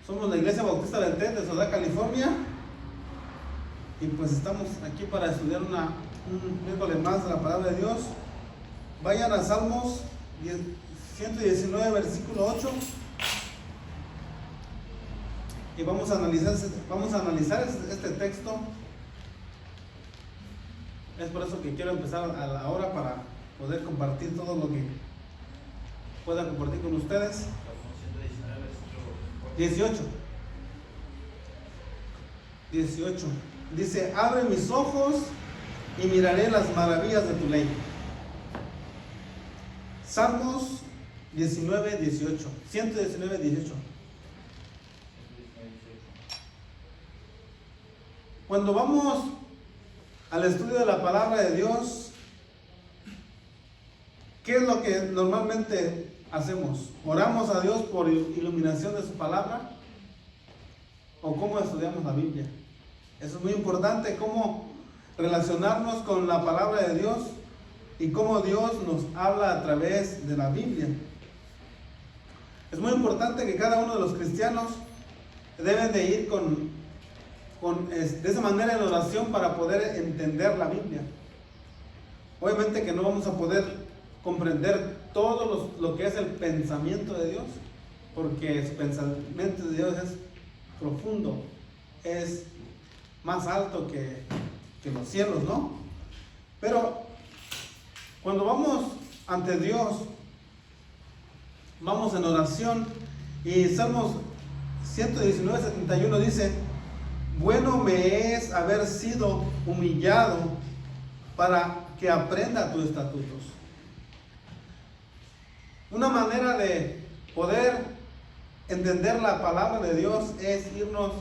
Somos la Iglesia Bautista del TED de Ciudad, California. Y pues estamos aquí para estudiar un miércoles más de la palabra de Dios. Vayan a Salmos 119, versículo 8. Y vamos a analizar este texto. Es por eso que quiero empezar a la hora para poder compartir todo lo que pueda compartir con ustedes. 18. Dice: abre mis ojos y miraré las maravillas de tu ley. Salmos 119, 18. Cuando vamos al estudio de la palabra de Dios, ¿qué es lo que normalmente hacemos? ¿Oramos a Dios por iluminación de su palabra? ¿O cómo estudiamos la Biblia? Eso es muy importante, cómo relacionarnos con la palabra de Dios y cómo Dios nos habla a través de la Biblia. Es muy importante que cada uno de los cristianos deben de ir de esa manera en oración para poder entender la Biblia. Obviamente que no vamos a poder comprender todo lo que es el pensamiento de Dios, porque su pensamiento de Dios es profundo, es más alto que los cielos, ¿no? Pero cuando vamos ante Dios, vamos en oración, y Salmos 119, 71 dice: bueno me es haber sido humillado para que aprenda tus estatutos. Una manera de poder entender la palabra de Dios es irnos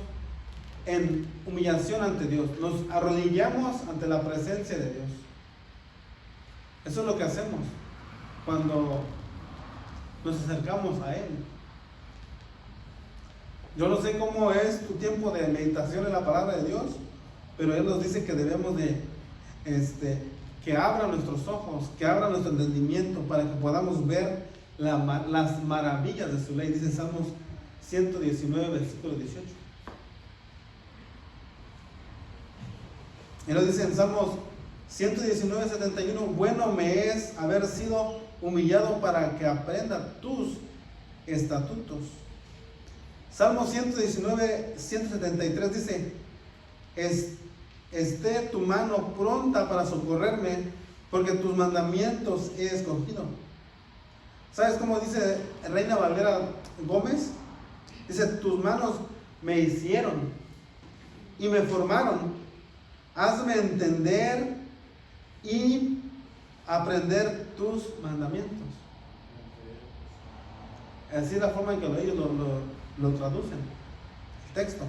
en humillación ante Dios. Nos arrodillamos ante la presencia de Dios. Eso es lo que hacemos cuando nos acercamos a Él. Yo no sé cómo es tu tiempo de meditación en la palabra de Dios, pero Él nos dice que debemos de que abra nuestros ojos, que abra nuestro entendimiento para que podamos ver las maravillas de su ley. Dice Salmos 119, versículo 18. Y nos dice en Salmos 119, 71: bueno me es haber sido humillado para que aprenda tus estatutos. Salmos 119, 173 dice: esté tu mano pronta para socorrerme, porque tus mandamientos he escogido. ¿Sabes cómo dice Reina Valera Gómez? Dice: tus manos me hicieron y me formaron. Hazme entender y aprender tus mandamientos. Así es la forma en que ellos lo traducen, el texto.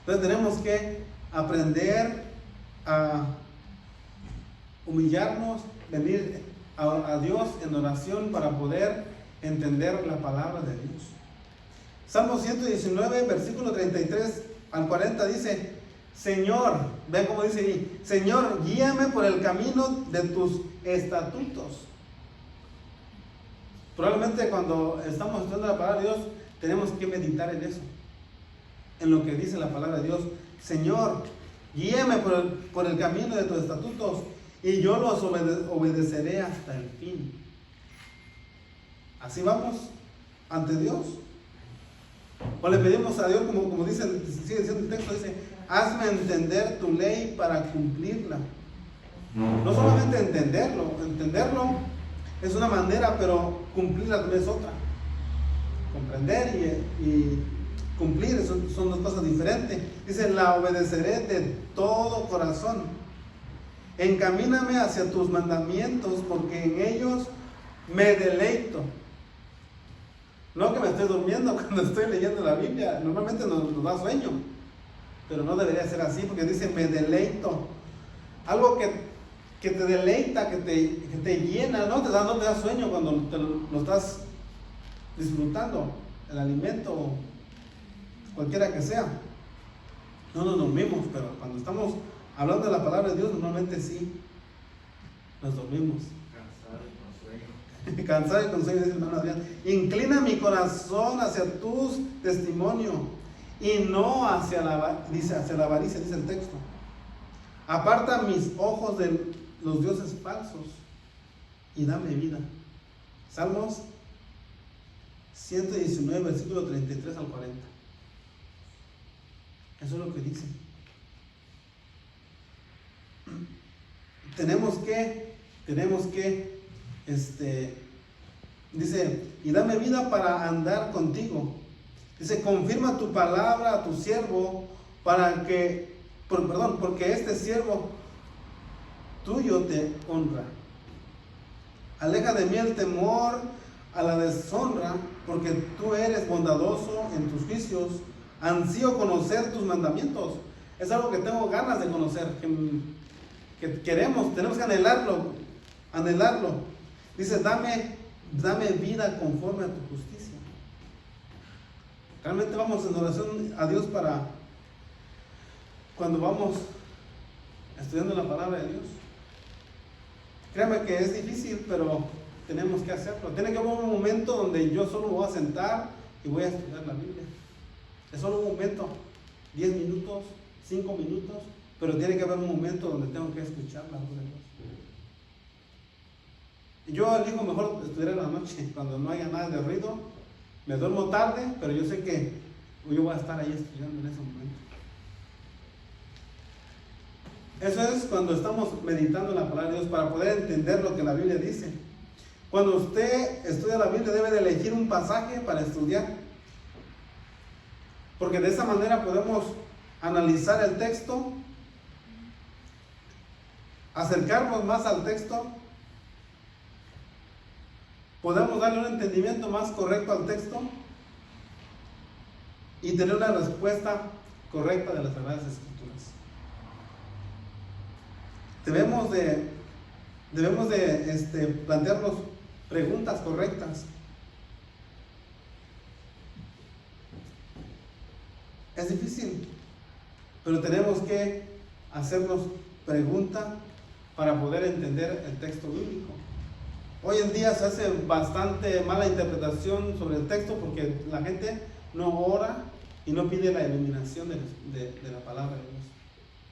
Entonces tenemos que aprender a humillarnos, venir a Dios en oración para poder entender la palabra de Dios. Salmo 119, versículo 33 al 40 dice: Señor, vean cómo dice ahí: Señor, guíame por el camino de tus estatutos. Probablemente cuando estamos estudiando la palabra de Dios, tenemos que meditar en eso, en lo que dice la palabra de Dios. Señor, guíame por el camino de tus estatutos, y yo los obedeceré hasta el fin. Así vamos ante Dios. O le pedimos a Dios, como dice, sigue diciendo el texto, dice: hazme entender tu ley para cumplirla. No solamente entenderlo es una manera, pero cumplirla también es otra. Comprender y cumplir son dos cosas diferentes. Dice: la obedeceré de todo corazón. Encamíname hacia tus mandamientos, porque en ellos me deleito. No que me estoy durmiendo cuando estoy leyendo la Biblia. Normalmente nos da sueño, pero no debería ser así, porque dice: me deleito. Algo que te deleita, que te llena, no te da sueño cuando lo estás disfrutando, el alimento, cualquiera que sea. No nos dormimos, pero cuando estamos hablando de la palabra de Dios, normalmente sí nos dormimos. cansado y con sueño, dice hermano Adrián. Inclina mi corazón hacia tus testimonios y no hacia hacia la avaricia, dice el texto. Aparta mis ojos de los dioses falsos y dame vida. Salmos 119, versículo 33 al 40. Eso es lo que dice. Tenemos que, dice, y dame vida para andar contigo. Dice, confirma tu palabra a tu siervo porque este siervo tuyo te honra. Aleja de mí el temor a la deshonra, porque tú eres bondadoso en tus juicios. Ansío conocer tus mandamientos. Es algo que tengo ganas de conocer, que tenemos que anhelarlo. Dice, dame vida conforme a tu justicia. Realmente vamos en oración a Dios para cuando vamos estudiando la palabra de Dios. Créame que es difícil, pero tenemos que hacerlo. Tiene que haber un momento donde yo solo me voy a sentar y voy a estudiar la Biblia. Es solo un momento, 10 minutos, 5 minutos, pero tiene que haber un momento donde tengo que escuchar la voz de Dios. Yo elijo mejor estudiar en la noche, cuando no haya nada de ruido. Me duermo tarde, pero yo sé que yo voy a estar ahí estudiando en ese momento. Eso es cuando estamos meditando en la palabra de Dios para poder entender lo que la Biblia dice. Cuando usted estudia la Biblia debe de elegir un pasaje para estudiar, porque de esa manera podemos analizar el texto, acercarnos más al texto, podemos darle un entendimiento más correcto al texto y tener una respuesta correcta de las Sagradas Escrituras. Debemos de plantearnos preguntas correctas. Es difícil, pero tenemos que hacernos preguntas para poder entender el texto bíblico. Hoy en día se hace bastante mala interpretación sobre el texto porque la gente no ora y no pide la iluminación de la palabra de Dios.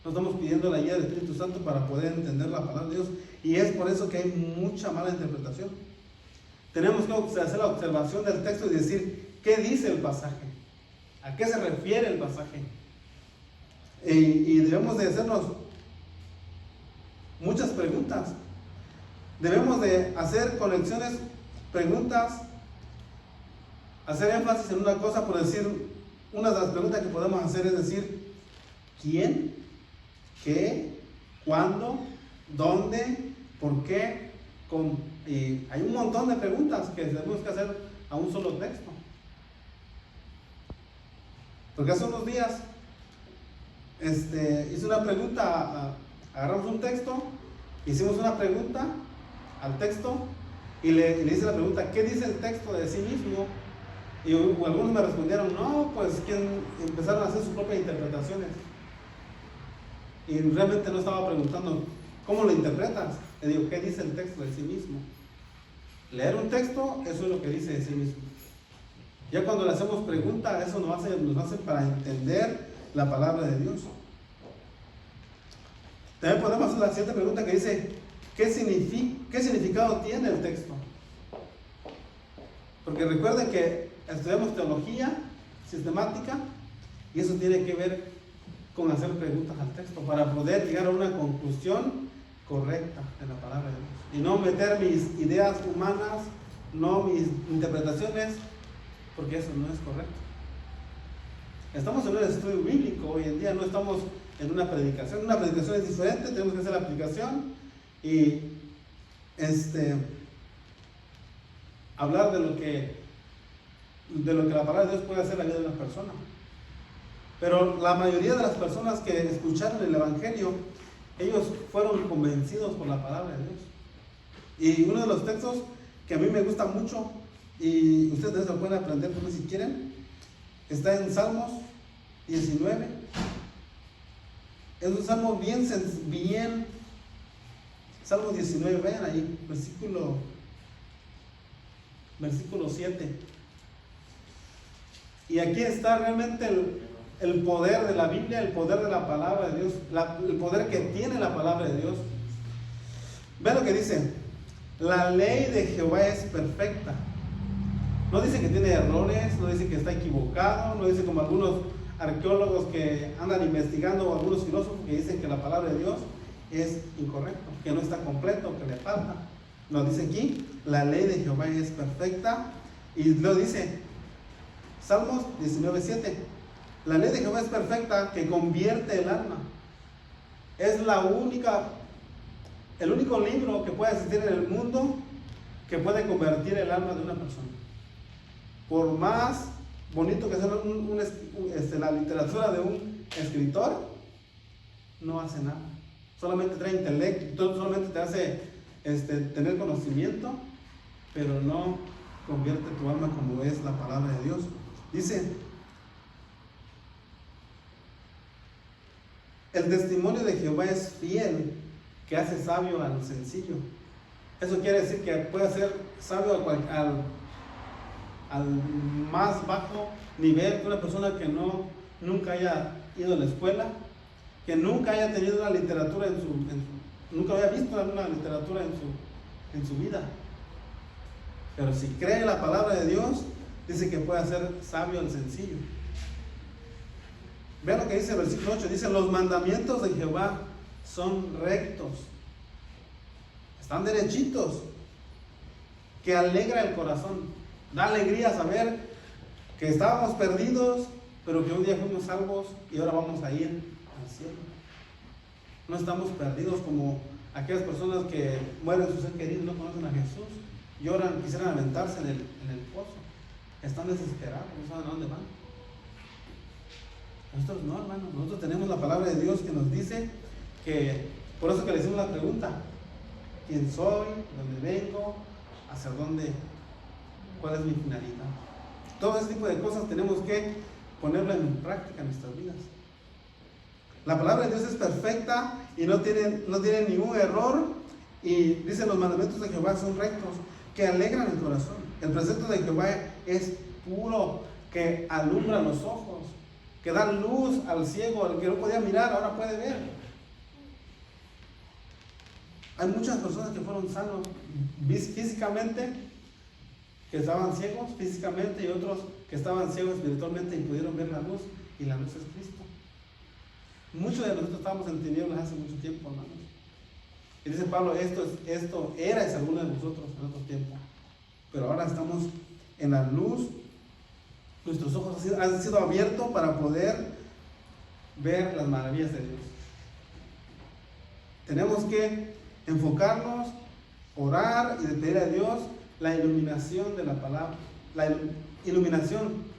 No estamos pidiendo la guía del Espíritu Santo para poder entender la palabra de Dios, y es por eso que hay mucha mala interpretación. Tenemos que hacer la observación del texto y decir qué dice el pasaje, a qué se refiere el pasaje, y debemos de hacernos muchas preguntas. Debemos de hacer conexiones, preguntas, hacer énfasis en una cosa. Por decir, una de las preguntas que podemos hacer es decir, ¿quién? ¿Qué? ¿Cuándo? ¿Dónde? ¿Por qué? ¿Cómo? Y hay un montón de preguntas que tenemos que hacer a un solo texto. Porque hace unos días hice una pregunta, agarramos un texto, hicimos una pregunta al texto y le hice la pregunta, ¿qué dice el texto de sí mismo? Y algunos me respondieron, no, pues empezaron a hacer sus propias interpretaciones. Y realmente no estaba preguntando, ¿cómo lo interpretas? Le digo, ¿qué dice el texto de sí mismo? Leer un texto, eso es lo que dice de sí mismo. Ya cuando le hacemos preguntas, eso nos hace para entender la palabra de Dios. También podemos hacer la siguiente pregunta que dice, ¿qué significado tiene el texto? Porque recuerden que estudiamos teología sistemática y eso tiene que ver con hacer preguntas al texto para poder llegar a una conclusión correcta de la palabra de Dios y no meter mis ideas humanas, no mis interpretaciones, porque eso no es correcto. Estamos en un estudio bíblico hoy en día, no estamos en una predicación. Una predicación es diferente, tenemos que hacer la aplicación y hablar de lo que la palabra de Dios puede hacer en la vida de una persona. Pero la mayoría de las personas que escucharon el Evangelio, ellos fueron convencidos por la palabra de Dios. Y uno de los textos que a mí me gusta mucho, y ustedes lo pueden aprender también si quieren, está en Salmos 19. Es un salmo bien, Salmo 19, vean ahí, versículo versículo 7. Y aquí está realmente el poder de la Biblia, el poder de la palabra de Dios, el poder que tiene la palabra de Dios. Ve lo que dice: la ley de Jehová es perfecta. No dice que tiene errores, no dice que está equivocado, no dice como algunos arqueólogos que andan investigando, o algunos filósofos que dicen que la palabra de Dios es incorrecto, que no está completo, que le falta. Nos dice aquí: la ley de Jehová es perfecta. Y lo dice Salmos 19:7: la ley de Jehová es perfecta, que convierte el alma. Es el único libro que puede existir en el mundo que puede convertir el alma de una persona. Por más bonito que sea la literatura de un escritor, no hace nada. Solamente trae intelecto, solamente te hace tener conocimiento, pero no convierte tu alma como es la palabra de Dios. Dice: el testimonio de Jehová es fiel, que hace sabio al sencillo. Eso quiere decir que puede ser sabio al más bajo nivel, que una persona que nunca haya ido a la escuela, que nunca haya tenido una literatura nunca haya visto una literatura en su vida. Pero si cree en la palabra de Dios, dice que puede hacer sabio al sencillo. Vean lo que dice el versículo 8. Dice: los mandamientos de Jehová son rectos, están derechitos, que alegra el corazón. Da alegría saber que estábamos perdidos, pero que un día fuimos salvos y ahora vamos a ir al cielo. No estamos perdidos como aquellas personas que mueren su ser querido y no conocen a Jesús, lloran, quisieran aventarse en el pozo. Están desesperados, no saben a dónde van. Nosotros no, hermanos. Nosotros tenemos la palabra de Dios que nos dice que, por eso que le hicimos la pregunta: ¿quién soy? ¿Dónde vengo? ¿Hacia dónde? ¿Cuál es mi finalidad? Todo ese tipo de cosas tenemos que ponerlo en práctica en nuestras vidas. La palabra de Dios es perfecta y no tiene ningún error. Y dice: los mandamientos de Jehová son rectos, que alegran el corazón. El precepto de Jehová es puro, que alumbra los ojos, que da luz al ciego. El que no podía mirar ahora puede ver. Hay muchas personas que fueron sanos físicamente, que estaban ciegos físicamente, y otros que estaban ciegos espiritualmente y pudieron ver la luz, y la luz es Cristo. Muchos de nosotros estábamos en tinieblas hace mucho tiempo, hermanos. Y dice Pablo: esto erais algunos de vosotros en otro tiempo, pero ahora estamos en la luz. Nuestros ojos han sido abiertos para poder ver las maravillas de Dios. Tenemos que enfocarnos, orar y pedir a Dios la iluminación de la palabra, la iluminación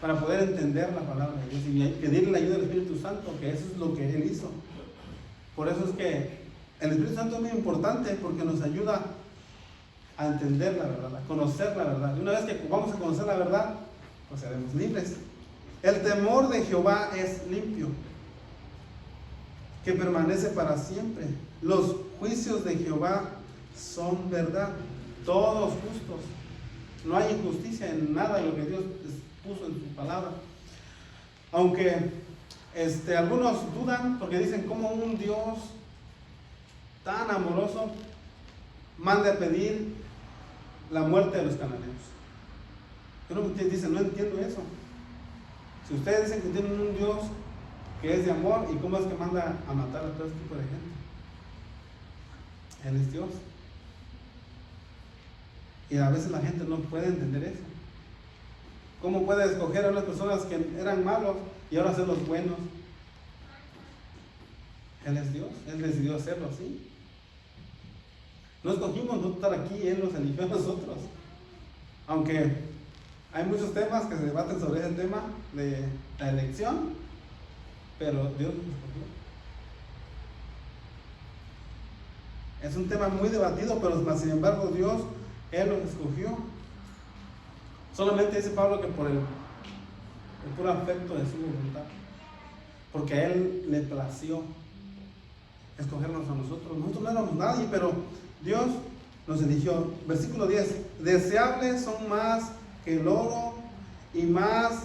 para poder entender la palabra de Dios y pedirle la ayuda del Espíritu Santo, que eso es lo que Él hizo. Por eso es que el Espíritu Santo es muy importante, porque nos ayuda a entender la verdad, a conocer la verdad. Y una vez que vamos a conocer la verdad, pues seremos libres. El temor de Jehová es limpio, que permanece para siempre. Los juicios de Jehová son verdad, todos justos. No hay injusticia en nada de lo que Dios puso en su palabra. Aunque algunos dudan, porque dicen: ¿cómo un Dios tan amoroso manda a pedir la muerte de los cananeos? Pero dicen: no entiendo eso. Si ustedes dicen que tienen un Dios que es de amor, ¿y cómo es que manda a matar a todo este tipo de gente? Él es Dios. Y a veces la gente no puede entender eso. ¿Cómo puede escoger a unas personas que eran malos y ahora hacerlos buenos? Él es Dios, Él decidió hacerlo así. No escogimos no estar aquí, Él nos eligió a nosotros. Aunque hay muchos temas que se debaten sobre ese tema de la elección, pero Dios nos escogió. Es un tema muy debatido, pero sin embargo Dios, Él los escogió. Solamente dice Pablo que por el puro afecto de su voluntad, porque a Él le plació escogernos a nosotros. Nosotros no éramos nadie, pero Dios nos eligió. Versículo 10, deseables son más que el oro y más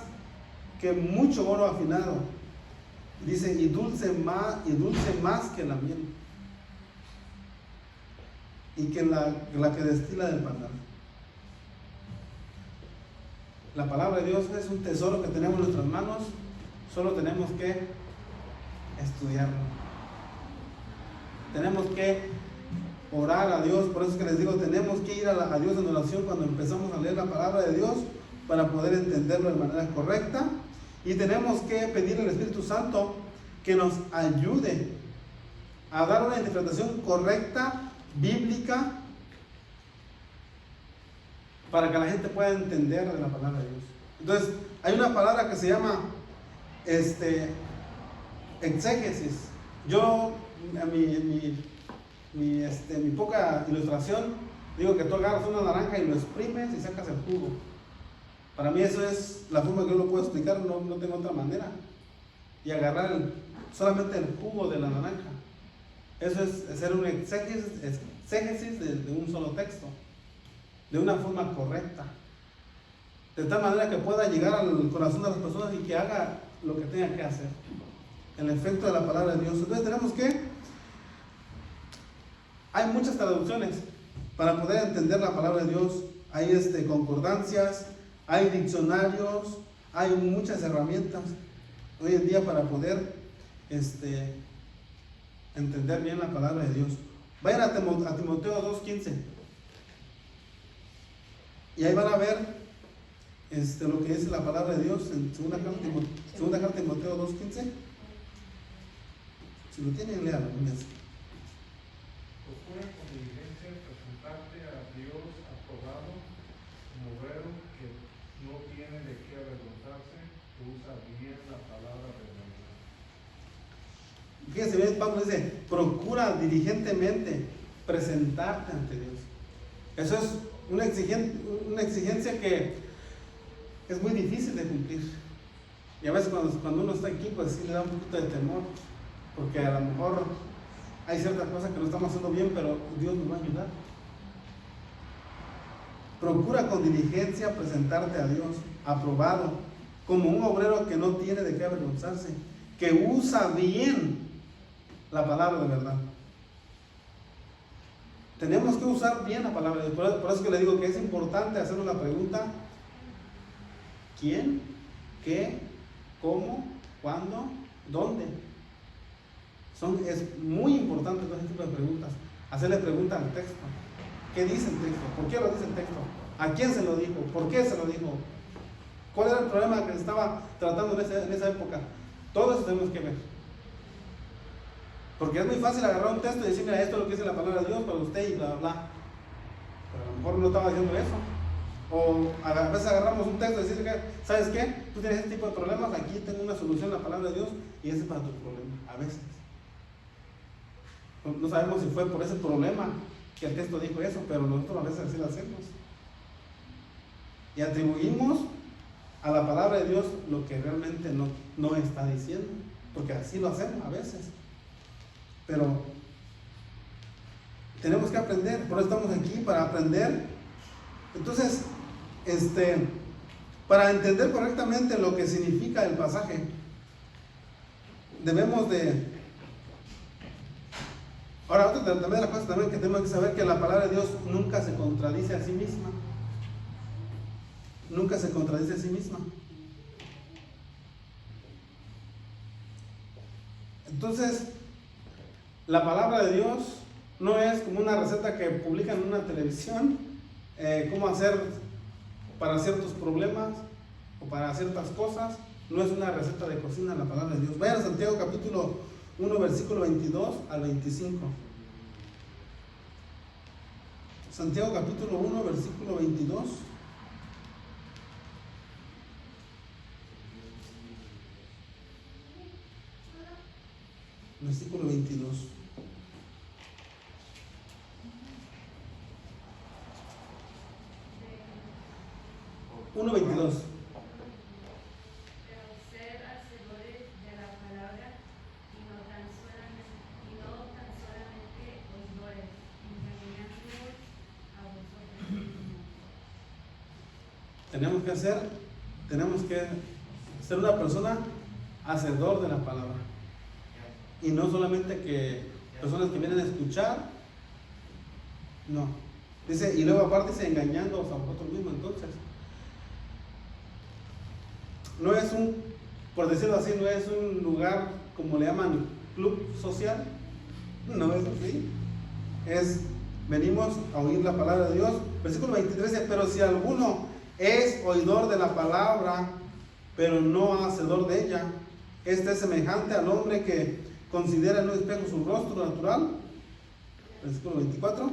que mucho oro afinado. Dice, y dulce más que la miel. Y que la que destila del panal. La palabra de Dios es un tesoro que tenemos en nuestras manos, solo tenemos que estudiarlo. Tenemos que orar a Dios, por eso es que les digo, tenemos que ir a Dios en oración cuando empezamos a leer la palabra de Dios para poder entenderlo de manera correcta, y tenemos que pedirle al Espíritu Santo que nos ayude a dar una interpretación correcta, bíblica, para que la gente pueda entender de la palabra de Dios. Entonces, hay una palabra que se llama exégesis. Yo, mi poca ilustración, digo que tú agarras una naranja y lo exprimes y sacas el jugo. Para mí eso es la forma que yo lo puedo explicar, no tengo otra manera. Y agarrar solamente el jugo de la naranja. Eso es hacer un exégesis de un solo texto, de una forma correcta, de tal manera que pueda llegar al corazón de las personas y que haga lo que tenga que hacer, el efecto de la palabra de Dios. Entonces tenemos que, hay muchas traducciones para poder entender la palabra de Dios. Hay concordancias, hay diccionarios, hay muchas herramientas hoy en día para poder entender bien la palabra de Dios. Vayan a Timoteo 2:15 y ahí van a ver lo que dice la palabra de Dios en segunda carta de Timoteo 2:15. Si lo tienen, léalo. Procura con diligencia presentarte a Dios aprobado, como obrero que no tiene de qué avergonzarse, que usa bien la palabra de verdad. Fíjense bien, Pablo dice, procura diligentemente presentarte ante Dios. Eso es una exigencia que es muy difícil de cumplir. Y a veces cuando uno está aquí, pues sí le da un poquito de temor, porque a lo mejor hay ciertas cosas que no estamos haciendo bien, pero Dios nos va a ayudar. Procura con diligencia presentarte a Dios aprobado, como un obrero que no tiene de qué avergonzarse, que usa bien la palabra de verdad. Tenemos que usar bien la palabra de Dios. Por eso que le digo que es importante hacernos la pregunta: ¿quién? ¿Qué? ¿Cómo? ¿Cuándo? ¿Dónde? Es muy importante todo ese tipo de preguntas. Hacerle preguntas al texto. ¿Qué dice el texto? ¿Por qué lo dice el texto? ¿A quién se lo dijo? ¿Por qué se lo dijo? ¿Cuál era el problema que se estaba tratando en esa época? Todo eso tenemos que ver. Porque es muy fácil agarrar un texto y decir, mira, esto es lo que dice la palabra de Dios para usted y bla, bla, bla. Pero a lo mejor no estaba diciendo eso. O a veces agarramos un texto y decimos, ¿sabes qué? Tú tienes este tipo de problemas, aquí tengo una solución, la palabra de Dios, y ese es para tu problema. A veces. No sabemos si fue por ese problema que el texto dijo eso, pero nosotros a veces así lo hacemos. Y atribuimos a la palabra de Dios lo que realmente no está diciendo, porque así lo hacemos a veces. Pero tenemos que aprender, por eso estamos aquí, para aprender. Entonces, para entender correctamente lo que significa el pasaje, debemos de... Ahora, otra de las cosas también que tenemos que saber, que la palabra de Dios nunca se contradice a sí misma. Nunca se contradice a sí misma. Entonces, la palabra de Dios no es como una receta que publican en una televisión, cómo hacer para ciertos problemas o para ciertas cosas. No es una receta de cocina la palabra de Dios. Vayan a Santiago capítulo 1, versículo 22 al 25. Santiago capítulo 1, versículo 22. Versículo 22. 1:22. Pero ser hacedores de la palabra y no tan solamente oidores, engañándoos tenemos que hacer, tenemos que ser una persona hacedor de la palabra. Y no solamente que personas que vienen a escuchar, no. Dice, y luego aparte dice, engañando a vosotros mismos. Entonces, no es por decirlo así, no es un lugar como le llaman club social, no es así. Venimos a oír la palabra de Dios. Versículo 23 dice, pero si alguno es oidor de la palabra, pero no hacedor de ella, este es semejante al hombre que considera en un espejo su rostro natural. Versículo 24,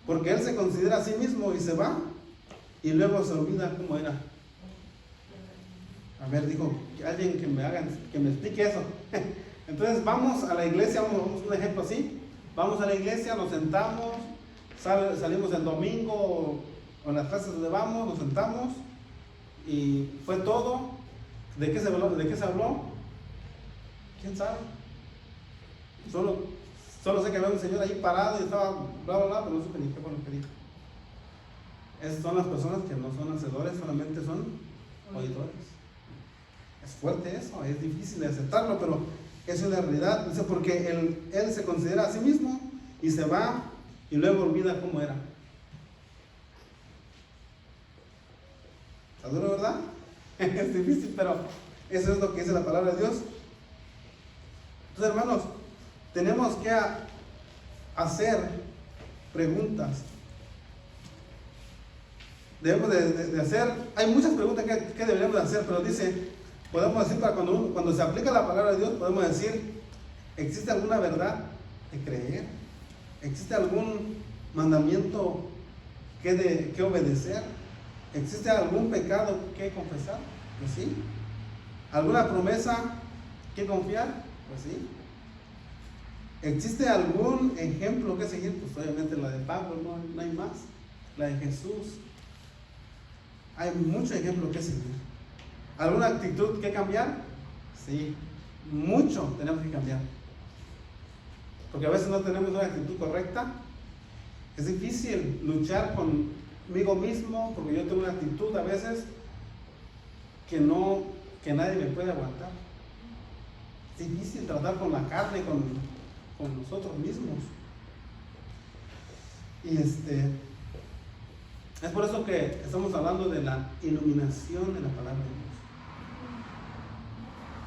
porque él se considera a sí mismo y se va, y luego se olvida cómo era. A ver, dijo, alguien que me explique eso. Entonces vamos a la iglesia, vamos a un ejemplo así. Vamos a la iglesia, nos sentamos, salimos el domingo o en las clases donde vamos, nos sentamos y fue todo. ¿De qué se habló? ¿Quién sabe? Solo sé que había un señor ahí parado y estaba bla bla bla, pero no supe ni qué fue lo que dijo. Esas son las personas que no son hacedores, solamente son oidores. Es fuerte eso, es difícil de aceptarlo, pero es una realidad. Dice, porque él se considera a sí mismo y se va y luego olvida cómo era. ¿Está duro, verdad? Es difícil, pero eso es lo que dice la palabra de Dios. Entonces, hermanos, tenemos que hacer preguntas. Debemos de hacer, hay muchas preguntas que deberíamos de hacer, pero dice, podemos decir, para cuando se aplica la palabra de Dios, podemos decir, ¿existe alguna verdad que creer? ¿Existe algún mandamiento que obedecer? ¿Existe algún pecado que confesar? Pues sí. ¿Alguna promesa que confiar? Pues sí. ¿Existe algún ejemplo que seguir? Pues obviamente la de Pablo, no hay más. La de Jesús. Hay mucho ejemplo que seguir. ¿Alguna actitud que cambiar? Sí, mucho tenemos que cambiar. Porque a veces no tenemos una actitud correcta. Es difícil luchar conmigo mismo, porque yo tengo una actitud a veces que nadie me puede aguantar. Es difícil tratar con la carne, con nosotros mismos. Y es por eso que estamos hablando de la iluminación de la palabra de Dios.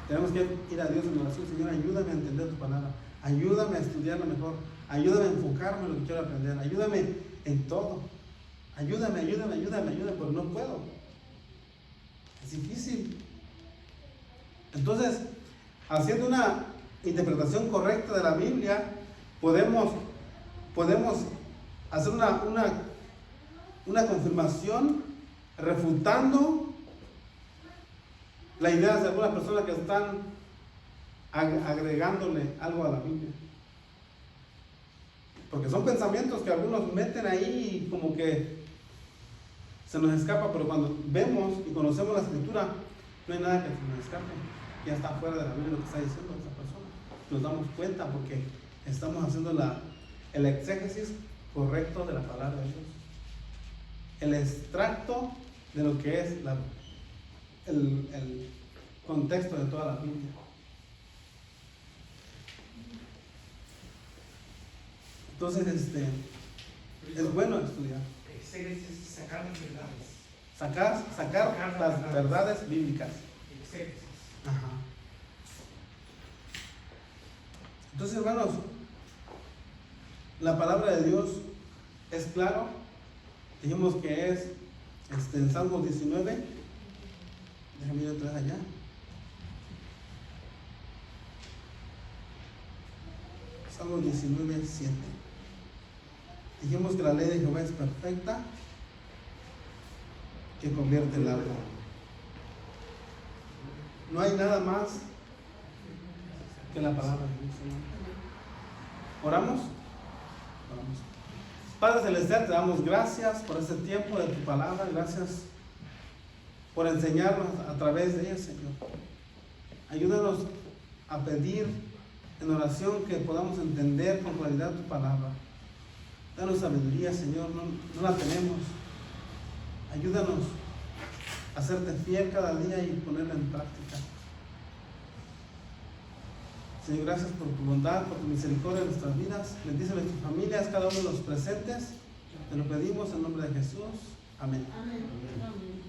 Tenemos que ir a Dios en oración. Señor, ayúdame a entender tu palabra, ayúdame a estudiarla mejor, ayúdame a enfocarme en lo que quiero aprender, ayúdame en todo, ayúdame, pero no puedo, es difícil. Entonces, haciendo una interpretación correcta de la Biblia, podemos hacer una confirmación refutando las ideas de algunas personas que están agregándole algo a la Biblia. Porque son pensamientos que algunos meten ahí y como que se nos escapa, pero cuando vemos y conocemos la Escritura, no hay nada que se nos escape. Ya está fuera de la Biblia lo que está diciendo esa persona. Nos damos cuenta porque estamos haciendo el exégesis correcto de la palabra de Dios. El extracto de lo que es el contexto de toda la Biblia. Entonces, es bueno estudiar. Exégesis, sacar las verdades. Sacar las verdades bíblicas. Exégesis. Ajá. Entonces, hermanos, la palabra de Dios es claro. Dijimos que es en Salmos 19. Déjame ir atrás allá. Salmos 19, 7. Dijimos que la ley de Jehová es perfecta, que convierte el alma. No hay nada más que la palabra de Dios. ¿Oramos? Oramos. Padre Celestial, te damos gracias por este tiempo de tu palabra. Gracias por enseñarnos a través de ella, Señor. Ayúdanos a pedir en oración que podamos entender con claridad tu palabra. Danos sabiduría, Señor, no la tenemos. Ayúdanos hacerte fiel cada día y ponerla en práctica. Señor, gracias por tu bondad, por tu misericordia en nuestras vidas. Bendice a nuestras familias, cada uno de los presentes. Te lo pedimos en nombre de Jesús. Amén. Amén. Amén.